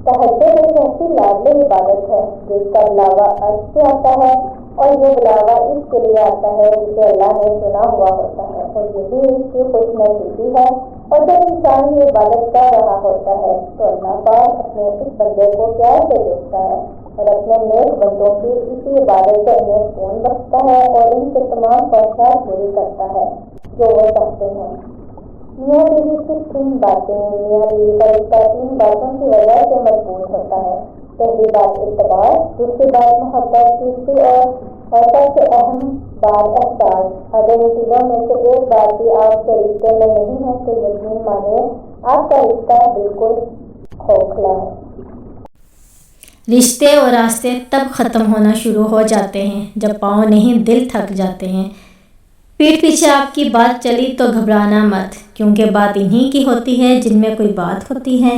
تہجد ایک ایسی لاڈلی عبادت ہے جس کا بلاوا عرش سے آتا ہے، اور یہ بلاوا اس کے لیے آتا ہے جسے اللہ نے چنا ہوا ہوتا ہے، اور یہی اس کی خوش نصیبی ہے۔ اور جب انسان یہ عبادت کر رہا ہوتا ہے تو اللہ پاک اپنے اس بندے کو پیار سے دیکھتا ہے اور اپنے نیک بندوں کی اسی عبادت سے انہیں سکون بخشتا ہے اور ان کے تمام خواہشات پوری کرتا ہے جو وہ چاہتے ہیں۔ میاں بیوی کی 3 باتیں۔ میاں بیوی کا رشتہ 3 باتوں کی وجہ سے مضبوط ہوتا ہے۔ پہلی بات اعتبار، دوسری بات محبت، تیسری اور سب سے اہم بات احساس۔ اگر ان چیزوں میں سے ایک بات بھی آپ کے رشتے میں نہیں ہے تو یقین مانیں آپ کا رشتہ بالکل کھوکھلا ہے۔ رشتے اور راستے تب ختم ہونا شروع ہو جاتے ہیں جب پاؤں نہیں دل تھک جاتے ہیں۔ پیٹھ پیچھے آپ کی بات چلی تو گھبرانا مت، کیونکہ بات انہی کی ہوتی ہے جن میں کوئی بات ہوتی ہے۔